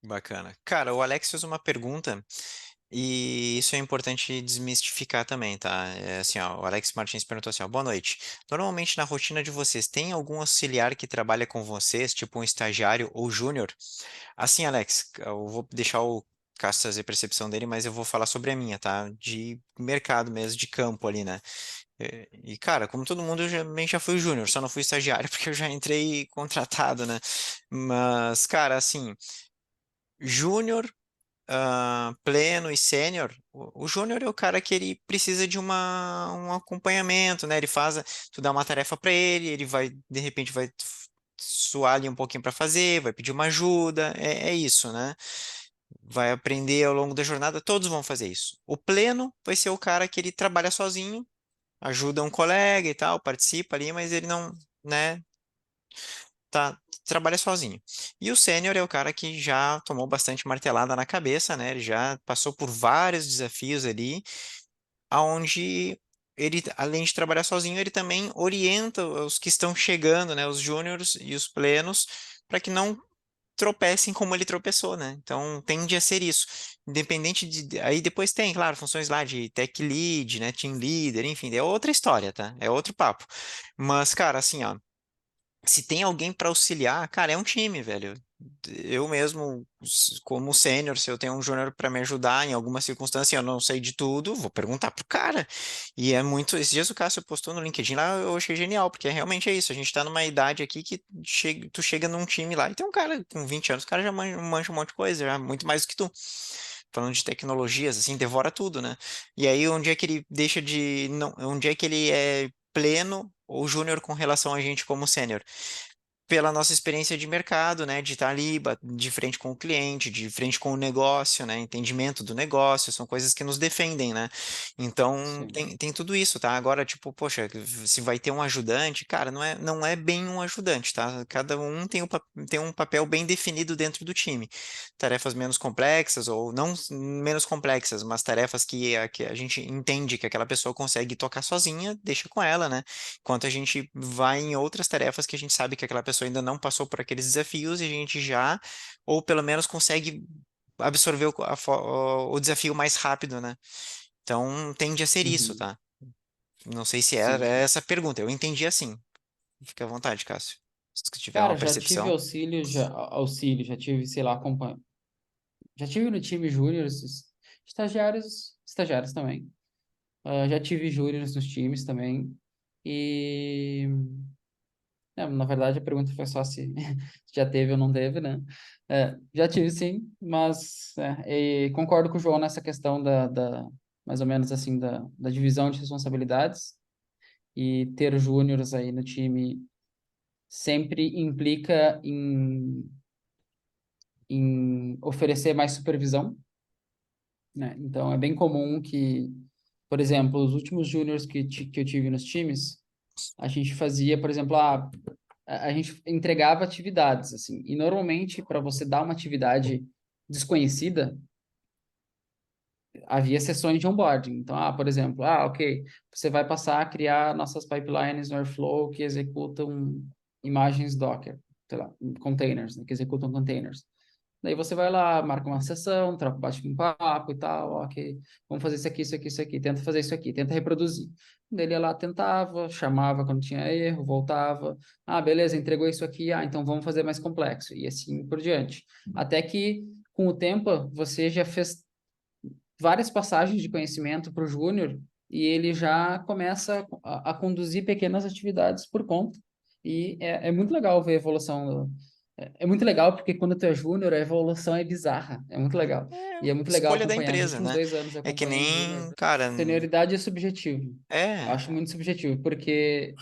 Bacana. Cara, o Alex fez uma pergunta e isso é importante desmistificar também, tá? É assim, ó, o Alex Martins perguntou assim, ó, boa noite. Normalmente na rotina de vocês, tem algum auxiliar que trabalha com vocês, tipo um estagiário ou júnior? Assim, Alex, eu vou deixar o Cássio fazer a percepção dele, mas eu vou falar sobre a minha, tá? De mercado mesmo, de campo ali, né? E, cara, como todo mundo, eu também já fui júnior, só não fui estagiário porque eu já entrei contratado, né? Mas, cara, assim, júnior, pleno e sênior, o júnior é o cara que ele precisa de um acompanhamento, né? Ele faz, tu dá uma tarefa para ele, ele vai, de repente, vai suar ali um pouquinho para fazer, vai pedir uma ajuda, é isso, né? Vai aprender ao longo da jornada, todos vão fazer isso. O pleno vai ser o cara que ele trabalha sozinho, ajuda um colega e tal, participa ali, mas ele não, né, trabalha sozinho. E o sênior é o cara que já tomou bastante martelada na cabeça, né? Ele já passou por vários desafios ali, aonde ele, além de trabalhar sozinho, ele também orienta os que estão chegando, né, os júniores e os plenos, para que não tropecem como ele tropeçou, né? Então tende a ser isso. Independente de. Aí depois tem, claro, funções lá de tech lead, né? Team leader, enfim, é outra história, tá? É outro papo. Mas, cara, assim, ó, se tem alguém para auxiliar, cara, é um time, velho. Eu mesmo, como sênior, se eu tenho um júnior para me ajudar em alguma circunstância, e eu não sei de tudo, vou perguntar pro cara. E é muito. Esses dias o Cássio postou no LinkedIn lá, eu achei genial, porque realmente é isso. A gente tá numa idade aqui que tu chega num time lá e tem um cara com 20 anos, o cara já manja um monte de coisa, já muito mais do que tu. Falando de tecnologias, assim, devora tudo, né? E aí, onde é que ele deixa de. Não, onde é que ele é pleno ou júnior com relação a gente como sênior? Pela nossa experiência de mercado, né, de estar ali de frente com o cliente, de frente com o negócio, né, entendimento do negócio, são coisas que nos defendem, né? Então Sim. tem tudo isso, tá? Agora, tipo, poxa, se vai ter um ajudante, cara, não é bem um ajudante, tá? Cada um tem um papel bem definido dentro do time. Tarefas menos complexas, ou não menos complexas, mas tarefas que a gente entende que aquela pessoa consegue tocar sozinha, deixa com ela, né? Enquanto a gente vai em outras tarefas que a gente sabe que aquela pessoa ainda não passou por aqueles desafios e a gente já, ou pelo menos consegue absorver o desafio mais rápido, né? Então tende a ser isso, Uhum. tá? Não sei se era Sim. essa a pergunta, eu entendi assim. Fica à vontade, Cássio. Se tiver uma Cara, já tive percepção. auxílio, já tive, sei lá, já tive no time júnior, estagiários também. Já tive júniores nos times também. E, na verdade, a pergunta foi só se já teve ou não teve, né? Já tive sim, mas e concordo com o João nessa questão mais ou menos assim, da divisão de responsabilidades. E ter júniores aí no time sempre implica em oferecer mais supervisão, né? Então, é bem comum que, por exemplo, os últimos júniors que eu tive nos times, a gente fazia, por exemplo, a gente entregava atividades, assim, e normalmente, para você dar uma atividade desconhecida, havia sessões de onboarding. Então, por exemplo, ok, você vai passar a criar nossas pipelines no Airflow que executam imagens Docker, sei lá, containers, né, que executam containers. Daí você vai lá, marca uma sessão, troca, bate um papo e tal, ok, vamos fazer isso aqui, isso aqui, isso aqui, tenta fazer isso aqui, tenta reproduzir. Daí ele ia lá, tentava, chamava quando tinha erro, voltava, beleza, entregou isso aqui, então vamos fazer mais complexo, e assim por diante. Até que, com o tempo, você já fez várias passagens de conhecimento para o júnior e ele já começa a conduzir pequenas atividades por conta. E é muito legal ver a evolução. É muito legal porque quando tu é júnior, a evolução é bizarra. É muito legal. É E é muito legal escolha da acompanhar. Nos empresa, últimos né? 2 anos eu É que acompanhei júnior. nem, cara, Senioridade é subjetivo. Eu é, acho muito subjetivo, porque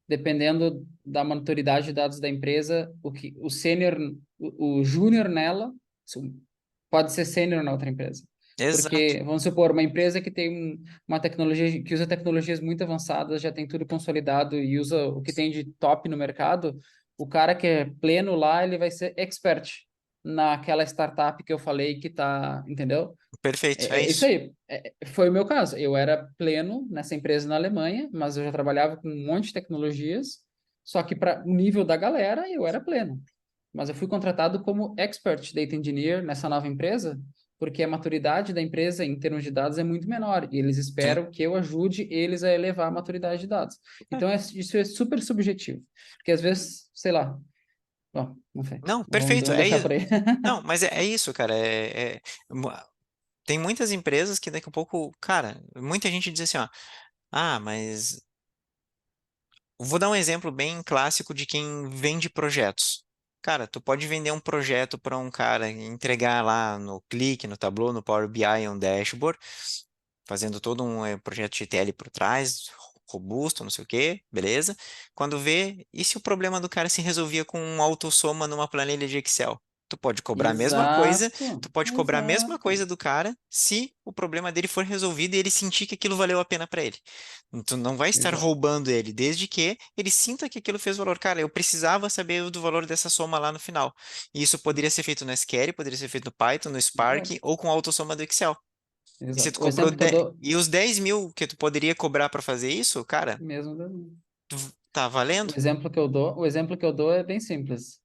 dependendo da maturidade de dados da empresa, o sênior, o júnior nela pode ser sênior na outra empresa. exato, Porque, vamos supor, uma empresa que tem uma tecnologia, que usa tecnologias muito avançadas, já tem tudo consolidado e usa o que tem de top no mercado, o cara que é pleno lá, ele vai ser expert naquela startup que eu falei que tá, entendeu? perfeito, é É isso isso. aí. Foi o meu caso. Eu era pleno nessa empresa na Alemanha, mas eu já trabalhava com um monte de tecnologias, só que para o nível da galera, eu era pleno. mas eu fui contratado como expert data engineer nessa nova empresa, porque a maturidade da empresa em termos de dados é muito menor e eles Sim. esperam que eu ajude eles a elevar a maturidade de dados. É. Então, isso é super subjetivo, porque às vezes, sei lá, bom, não sei, Não, vamos, perfeito. vamos deixar por aí. Não, mas é isso, cara. Tem muitas empresas que daqui a pouco, cara, muita gente diz assim, ó, ah, mas vou dar um exemplo bem clássico de quem vende projetos. Cara, tu pode vender um projeto para um cara e entregar lá no Click, no Tableau, no Power BI, um dashboard, fazendo todo um projeto de ETL por trás, robusto, não sei o quê, beleza? Quando vê, e se o problema do cara se resolvia com um autossoma numa planilha de Excel? Tu pode cobrar a mesma coisa, Exato, tu pode cobrar a mesma exato, coisa do cara se o problema dele for resolvido e ele sentir que aquilo valeu a pena para ele. Tu não vai estar exato, roubando ele, desde que ele sinta que aquilo fez valor. Cara, eu precisava saber do valor dessa soma lá no final. E isso poderia ser feito no SQL, poderia ser feito no Python, no Spark exato, ou com a autossoma do Excel. E se exato. tu O cobrou exemplo que eu dou, e os 10 mil que tu poderia cobrar para fazer isso, cara, mesmo, tá valendo? o exemplo que eu dou é bem simples.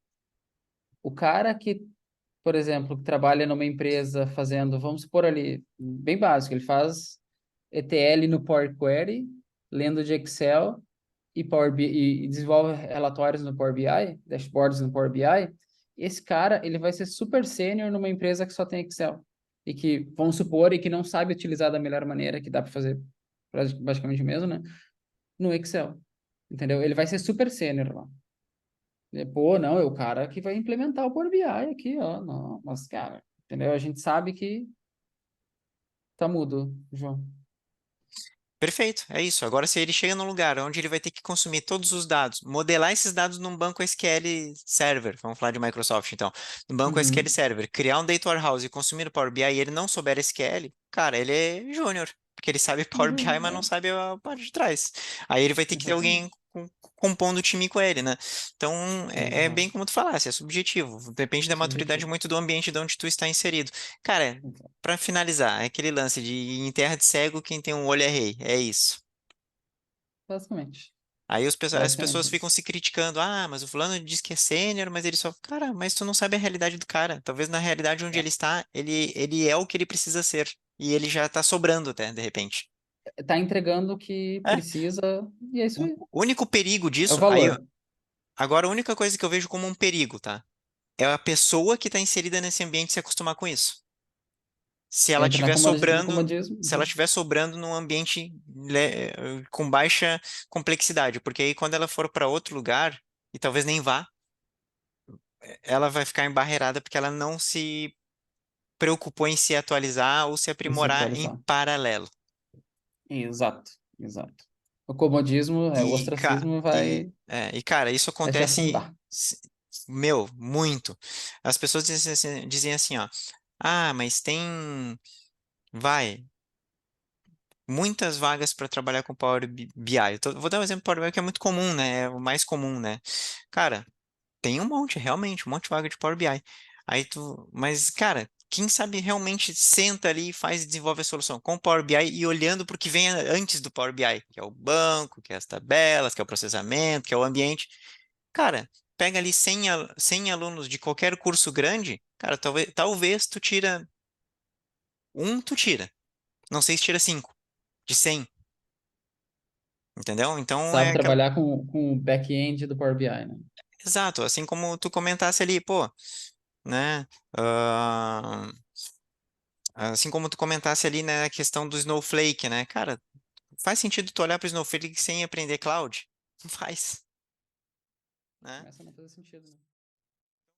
O cara que, por exemplo, que trabalha numa empresa fazendo, vamos supor ali, bem básico, ele faz ETL no Power Query, lendo de Excel e, e desenvolve relatórios no Power BI, dashboards no Power BI. Esse cara, ele vai ser super sênior numa empresa que só tem Excel. E que, vamos supor, e que não sabe utilizar da melhor maneira, que dá para fazer basicamente o mesmo, né? No Excel. Entendeu? Ele vai ser super sênior lá. Pô, não, é o cara que vai implementar o Power BI aqui, ó. Não, mas, cara, entendeu? A gente sabe que tá mudo, João. Perfeito, é isso. Agora, se ele chega num lugar onde ele vai ter que consumir todos os dados, modelar esses dados num banco SQL Server, vamos falar de Microsoft então, no banco SQL Uhum. Server, criar um data warehouse e consumir o Power BI e ele não souber SQL, cara, ele é júnior, porque ele sabe Power BI, mas não É, sabe a parte de trás. Aí ele vai ter que ter alguém exatamente. compondo o time com ele, né? Então, é bem Exato. como tu falasse, é subjetivo, depende da maturidade Subjetivo. muito do ambiente de onde tu está inserido. Cara, Exato. para finalizar, é aquele lance de em terra de cego, quem tem um olho é rei. É isso. Basicamente. Aí as pessoas Basicamente ficam isso. se criticando. Ah, mas o fulano diz que é sênior, mas ele só. Cara, mas tu não sabe a realidade do cara. Talvez na realidade onde ele É. está, ele é o que ele precisa ser. E ele já tá sobrando até, de repente. Tá entregando o que É. precisa e é isso aí. O único perigo É o disso, aí, valor. agora a única coisa que eu vejo como um perigo, tá? É a pessoa que está inserida nesse ambiente se acostumar com isso. Se ela Entra tiver no sobrando, comodismo. se ela Uhum. tiver sobrando num ambiente com baixa complexidade, porque aí quando ela for para outro lugar, e talvez nem vá, ela vai ficar embarreirada porque ela não se preocupou em se atualizar ou se E se aprimorar em atualizar. paralelo. Exato. Exato. O comodismo, o ostracismo Cara, isso vai te acontece, afundar. meu, muito. As pessoas dizem assim, ó, ah, mas tem, vai, muitas vagas para trabalhar com Power BI. Vou dar um exemplo do Power BI que é muito comum, né? É o mais comum, né? Cara, tem um monte, realmente, um monte de vaga de Power BI. Mas, cara, quem sabe realmente senta ali e faz e desenvolve a solução com o Power BI e olhando para o que vem antes do Power BI, que é o banco, que é as tabelas, que é o processamento, que é o ambiente. Cara, pega ali 100 alunos de qualquer curso grande, cara, talvez tu tira um, tu tira. Não sei se tira cinco de 100, entendeu? Então Sabe é aquela. trabalhar com o back-end do Power BI, né? Exato, assim como tu comentasse ali, pô, né? ah, assim como tu comentasse ali, né, a questão do Snowflake, né? Cara, faz sentido tu olhar para o Snowflake sem aprender cloud? Não faz, né? Começa a não fazer sentido, né?